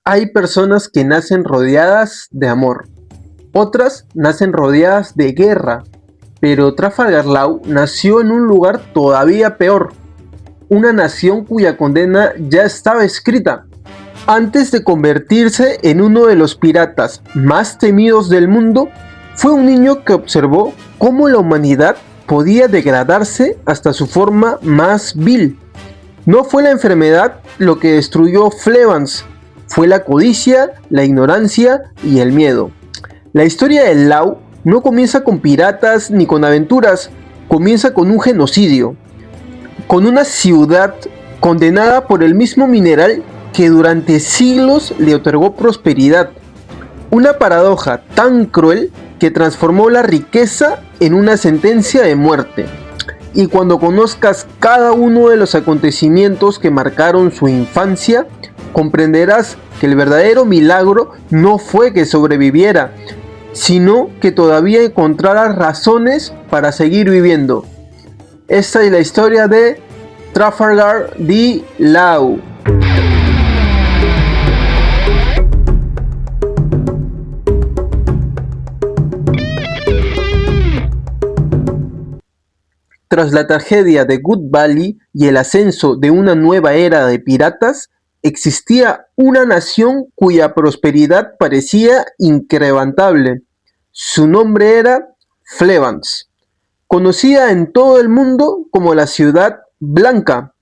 Hay personas que nacen rodeadas de amor, otras nacen rodeadas de guerra, pero Trafalgar Law nació en un lugar todavía peor, una nación cuya condena ya estaba escrita. Antes de convertirse en uno de los piratas más temidos del mundo, fue un niño que observó cómo la humanidad podía degradarse hasta su forma más vil. No fue la enfermedad lo que destruyó Flevans, fue la codicia, la ignorancia y el miedo. La historia del Law no comienza con piratas ni con aventuras, comienza con un genocidio, con una ciudad condenada por el mismo mineral que durante siglos le otorgó prosperidad. Una paradoja tan cruel que transformó la riqueza en una sentencia de muerte. Y cuando conozcas cada uno de los acontecimientos que marcaron su infancia, comprenderás que el verdadero milagro no fue que sobreviviera, sino que todavía encontrara razones para seguir viviendo. Esta es la historia de Trafalgar Law. Tras la tragedia de Good Valley y el ascenso de una nueva era de piratas, existía una nación cuya prosperidad parecía inquebrantable. Su nombre era Flevans, conocida en todo el mundo como la Ciudad Blanca.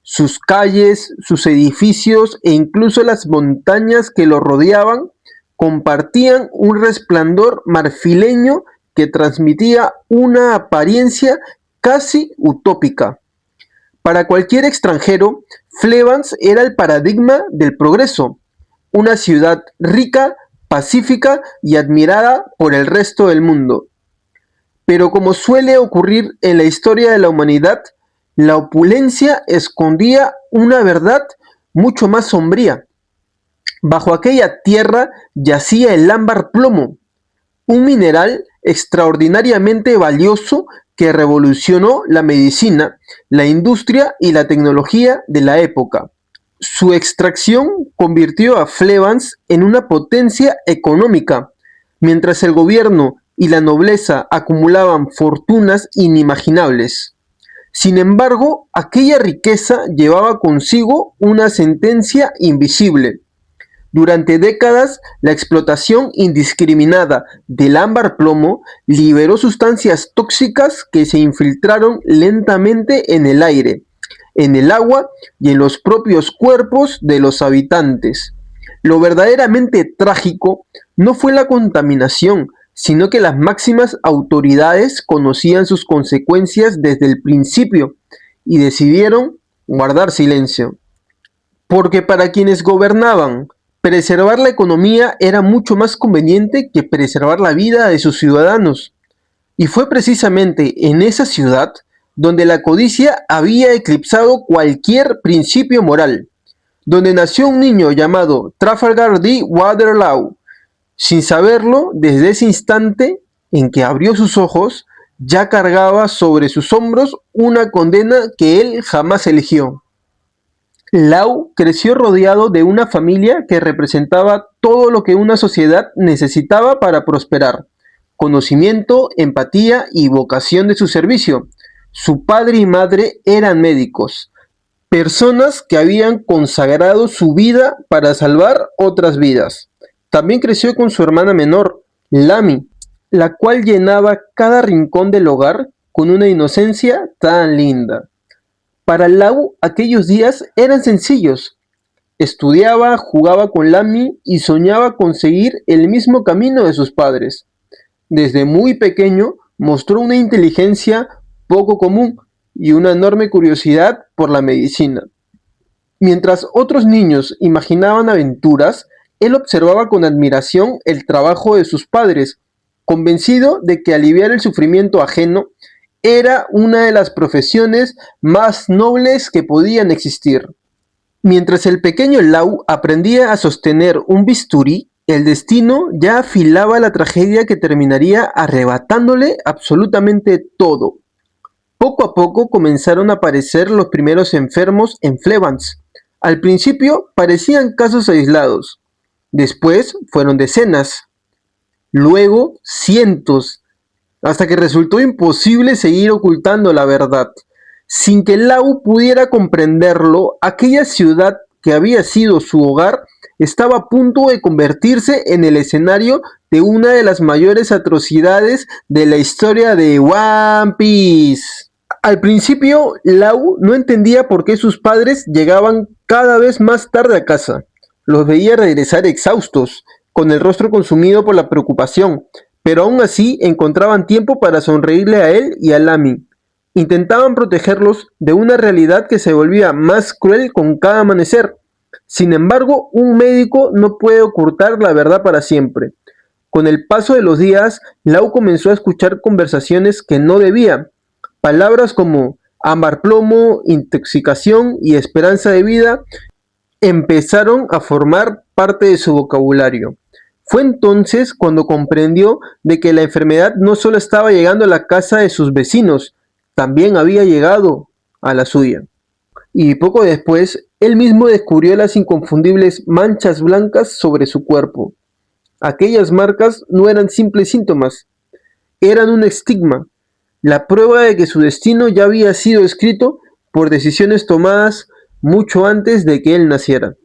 Sus calles, sus edificios e incluso las montañas que lo rodeaban compartían un resplandor marfileño que transmitía una apariencia casi utópica. Para cualquier extranjero, Flevans era el paradigma del progreso, una ciudad rica, pacífica y admirada por el resto del mundo. Pero como suele ocurrir en la historia de la humanidad, la opulencia escondía una verdad mucho más sombría. Bajo aquella tierra yacía el ámbar plomo, un mineral extraordinariamente valioso que revolucionó la medicina, la industria y la tecnología de la época. Su extracción convirtió a Flevans en una potencia económica, mientras el gobierno y la nobleza acumulaban fortunas inimaginables. Sin embargo, aquella riqueza llevaba consigo una sentencia invisible. Durante décadas, la explotación indiscriminada del ámbar plomo liberó sustancias tóxicas que se infiltraron lentamente en el aire, en el agua y en los propios cuerpos de los habitantes. Lo verdaderamente trágico no fue la contaminación, sino que las máximas autoridades conocían sus consecuencias desde el principio y decidieron guardar silencio. Porque para quienes gobernaban, preservar la economía era mucho más conveniente que preservar la vida de sus ciudadanos. Y fue precisamente en esa ciudad donde la codicia había eclipsado cualquier principio moral, donde nació un niño llamado Trafalgar Law. Sin saberlo, desde ese instante en que abrió sus ojos, ya cargaba sobre sus hombros una condena que él jamás eligió. Law creció rodeado de una familia que representaba todo lo que una sociedad necesitaba para prosperar: conocimiento, empatía y vocación de su servicio. Su padre y madre eran médicos, personas que habían consagrado su vida para salvar otras vidas. También creció con su hermana menor, Lamy, la cual llenaba cada rincón del hogar con una inocencia tan linda. Para Law aquellos días eran sencillos. Estudiaba, jugaba con Lamy y soñaba con seguir el mismo camino de sus padres. Desde muy pequeño mostró una inteligencia poco común y una enorme curiosidad por la medicina. Mientras otros niños imaginaban aventuras, él observaba con admiración el trabajo de sus padres, convencido de que aliviar el sufrimiento ajeno era una de las profesiones más nobles que podían existir. Mientras el pequeño Law aprendía a sostener un bisturí, el destino ya afilaba la tragedia que terminaría arrebatándole absolutamente todo. Poco a poco comenzaron a aparecer los primeros enfermos en Flevans. Al principio parecían casos aislados, Después fueron decenas, luego cientos, hasta que resultó imposible seguir ocultando la verdad. Sin que Lau pudiera comprenderlo, aquella ciudad que había sido su hogar estaba a punto de convertirse en el escenario de una de las mayores atrocidades de la historia de One Piece. Al principio, Lau no entendía por qué sus padres llegaban cada vez más tarde a casa. Los veía regresar exhaustos, con el rostro consumido por la preocupación, pero aún así encontraban tiempo para sonreírle a él y a Lamy. Intentaban protegerlos de una realidad que se volvía más cruel con cada amanecer. Sin embargo, un médico no puede ocultar la verdad para siempre. Con el paso de los días, Lau comenzó a escuchar conversaciones que no debía. Palabras como ámbar plomo, intoxicación y esperanza de vida empezaron a formar parte de su vocabulario. Fue entonces cuando comprendió de que la enfermedad no solo estaba llegando a la casa de sus vecinos, también había llegado a la suya. Y poco después, él mismo descubrió las inconfundibles manchas blancas sobre su cuerpo. Aquellas marcas no eran simples síntomas, eran un estigma, la prueba de que su destino ya había sido escrito por decisiones tomadas mucho antes de que él naciera.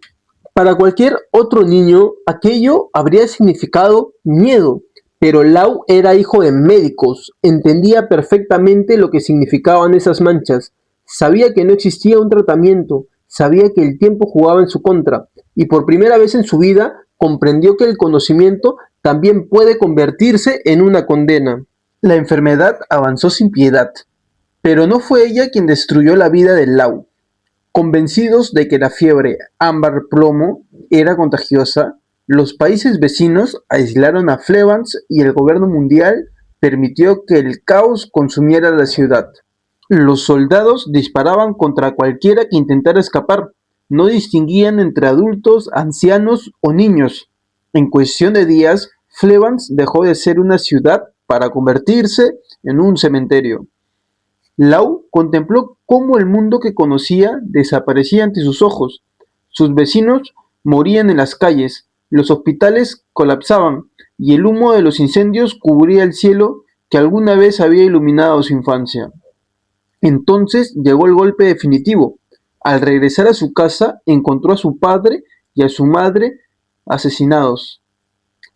Para cualquier otro niño, aquello habría significado miedo, pero Lau era hijo de médicos, entendía perfectamente lo que significaban esas manchas, sabía que no existía un tratamiento, sabía que el tiempo jugaba en su contra, y por primera vez en su vida comprendió que el conocimiento también puede convertirse en una condena. La enfermedad avanzó sin piedad, pero no fue ella quien destruyó la vida de Lau. Convencidos de que la fiebre ámbar plomo era contagiosa, los países vecinos aislaron a Flevans y el gobierno mundial permitió que el caos consumiera la ciudad. Los soldados disparaban contra cualquiera que intentara escapar, no distinguían entre adultos, ancianos o niños. En cuestión de días, Flevans dejó de ser una ciudad para convertirse en un cementerio. Lau contempló cómo el mundo que conocía desaparecía ante sus ojos. Sus vecinos morían en las calles, los hospitales colapsaban y el humo de los incendios cubría el cielo que alguna vez había iluminado su infancia. Entonces llegó el golpe definitivo. Al regresar a su casa encontró a su padre y a su madre asesinados.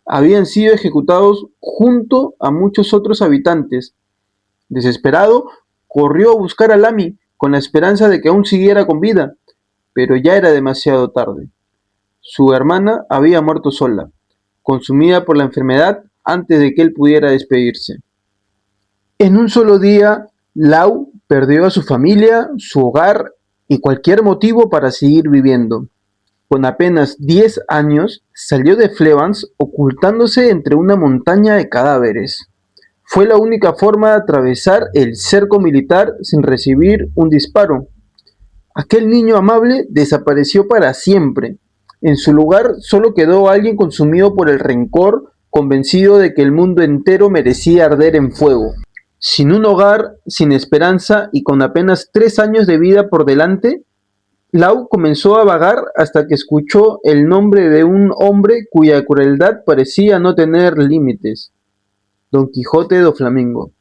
Habían sido ejecutados junto a muchos otros habitantes. Desesperado, corrió a buscar a Lamy con la esperanza de que aún siguiera con vida, pero ya era demasiado tarde. Su hermana había muerto sola, consumida por la enfermedad antes de que él pudiera despedirse. En un solo día, Lau perdió a su familia, su hogar y cualquier motivo para seguir viviendo. Con apenas 10 años, salió de Flevans ocultándose entre una montaña de cadáveres. Fue la única forma de atravesar el cerco militar sin recibir un disparo. Aquel niño amable desapareció para siempre. En su lugar solo quedó alguien consumido por el rencor, convencido de que el mundo entero merecía arder en fuego. Sin un hogar, sin esperanza y con apenas 3 años de vida por delante, Lau comenzó a vagar hasta que escuchó el nombre de un hombre cuya crueldad parecía no tener límites. Don Quijote do Flamingo.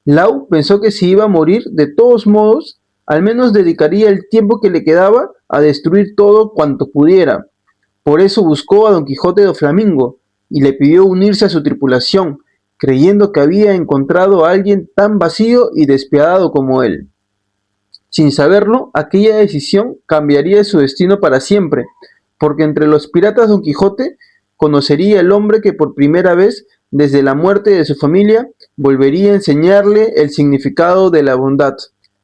Lau pensó que si iba a morir, de todos modos, al menos dedicaría el tiempo que le quedaba a destruir todo cuanto pudiera. Por eso buscó a Don Quijote do Flamingo y le pidió unirse a su tripulación, creyendo que había encontrado a alguien tan vacío y despiadado como él. Sin saberlo, aquella decisión cambiaría su destino para siempre, porque entre los piratas Don Quijote conocería el hombre que por primera vez, desde la muerte de su familia, volvería a enseñarle el significado de la bondad.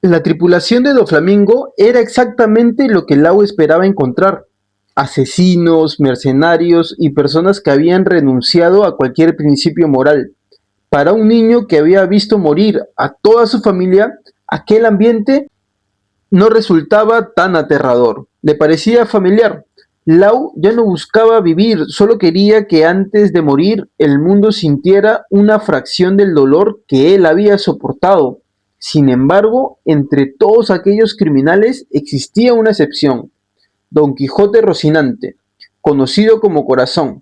La tripulación de Doflamingo era exactamente lo que Lau esperaba encontrar: asesinos, mercenarios y personas que habían renunciado a cualquier principio moral. Para un niño que había visto morir a toda su familia, aquel ambiente no resultaba tan aterrador, le parecía familiar. Lau ya no buscaba vivir, solo quería que antes de morir el mundo sintiera una fracción del dolor que él había soportado. Sin embargo, entre todos aquellos criminales existía una excepción: Don Quijote Rocinante. conocido como Corazón.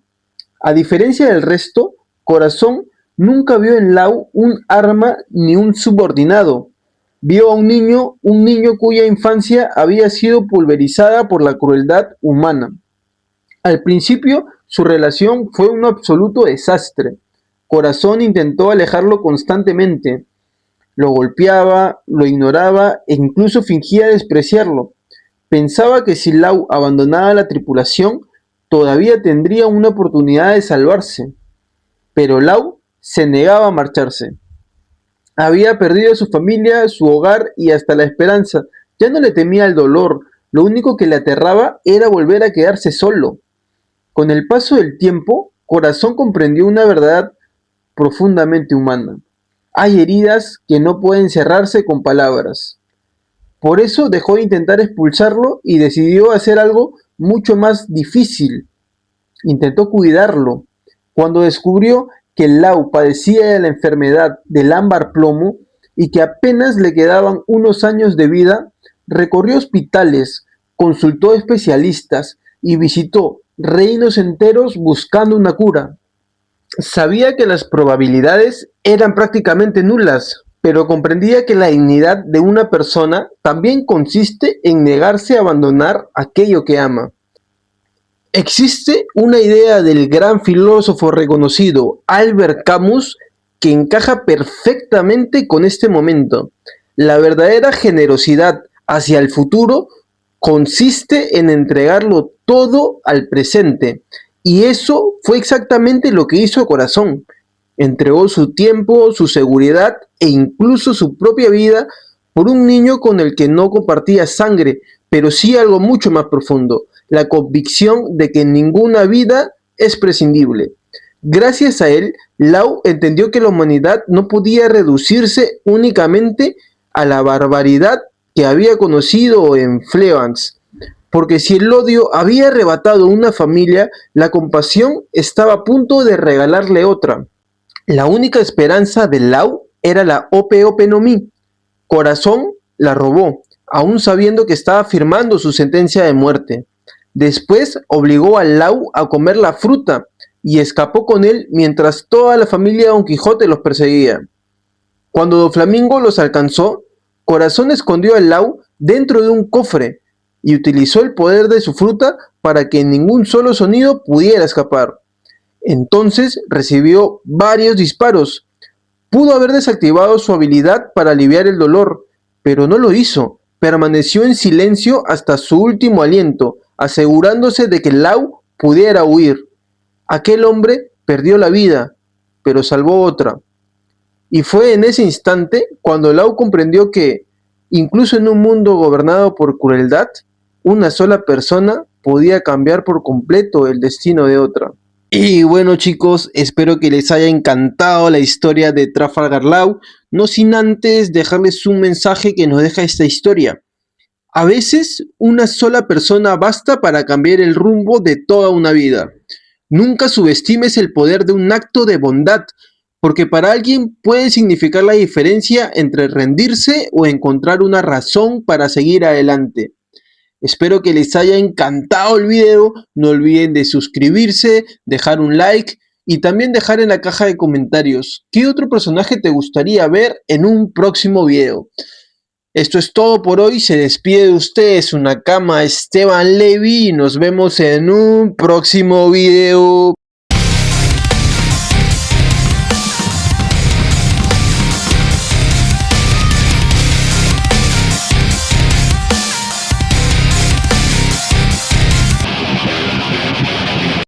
A diferencia del resto, Corazón nunca vio en Lau un arma ni un subordinado. Vio a un niño cuya infancia había sido pulverizada por la crueldad humana. Al principio, su relación fue un absoluto desastre. Corazón intentó alejarlo constantemente. Lo golpeaba, lo ignoraba e incluso fingía despreciarlo. Pensaba que si Lau abandonaba la tripulación, todavía tendría una oportunidad de salvarse. Pero Lau se negaba a marcharse. Había perdido a su familia, su hogar y hasta la esperanza. Ya no le temía el dolor, lo único que le aterraba era volver a quedarse solo. Con el paso del tiempo, Corazón comprendió una verdad profundamente humana. Hay heridas que no pueden cerrarse con palabras. Por eso dejó de intentar expulsarlo y decidió hacer algo mucho más difícil. Intentó cuidarlo. Cuando descubrió que Lau padecía de la enfermedad del ámbar plomo y que apenas le quedaban unos años de vida, recorrió hospitales, consultó especialistas y visitó reinos enteros buscando una cura. Sabía que las probabilidades eran prácticamente nulas, pero comprendía que la dignidad de una persona también consiste en negarse a abandonar aquello que ama. Existe una idea del gran filósofo reconocido Albert Camus que encaja perfectamente con este momento. La verdadera generosidad hacia el futuro consiste en entregarlo todo al presente. Y eso fue exactamente lo que hizo Corazón. Entregó su tiempo, su seguridad e incluso su propia vida por un niño con el que no compartía sangre, pero sí algo mucho más profundo, la convicción de que ninguna vida es prescindible. Gracias a él, Lau entendió que la humanidad no podía reducirse únicamente a la barbaridad que había conocido en Fleabane, porque si el odio había arrebatado una familia, la compasión estaba a punto de regalarle otra. La única esperanza de Lau era la Ope Ope no Mi. Corazón la robó, aún sabiendo que estaba firmando su sentencia de muerte. Después obligó a Lau a comer la fruta y escapó con él mientras toda la familia de Don Quijote los perseguía. Cuando Don Flamingo los alcanzó, Corazón escondió a Lau dentro de un cofre y utilizó el poder de su fruta para que ningún solo sonido pudiera escapar. Entonces recibió varios disparos. Pudo haber desactivado su habilidad para aliviar el dolor, pero no lo hizo. Permaneció en silencio hasta su último aliento, asegurándose de que Lau pudiera huir. Aquel hombre perdió la vida, pero salvó otra. Y fue en ese instante cuando Lau comprendió que, incluso en un mundo gobernado por crueldad, una sola persona podía cambiar por completo el destino de otra. Y bueno chicos, espero que les haya encantado la historia de Trafalgar Law, no sin antes dejarles un mensaje que nos deja esta historia. A veces una sola persona basta para cambiar el rumbo de toda una vida. Nunca subestimes el poder de un acto de bondad, porque para alguien puede significar la diferencia entre rendirse o encontrar una razón para seguir adelante. Espero que les haya encantado el video, no olviden de suscribirse, dejar un like y también dejar en la caja de comentarios qué otro personaje te gustaría ver en un próximo video. Esto es todo por hoy, se despide de ustedes una cama Esteban Levy y nos vemos en un próximo video.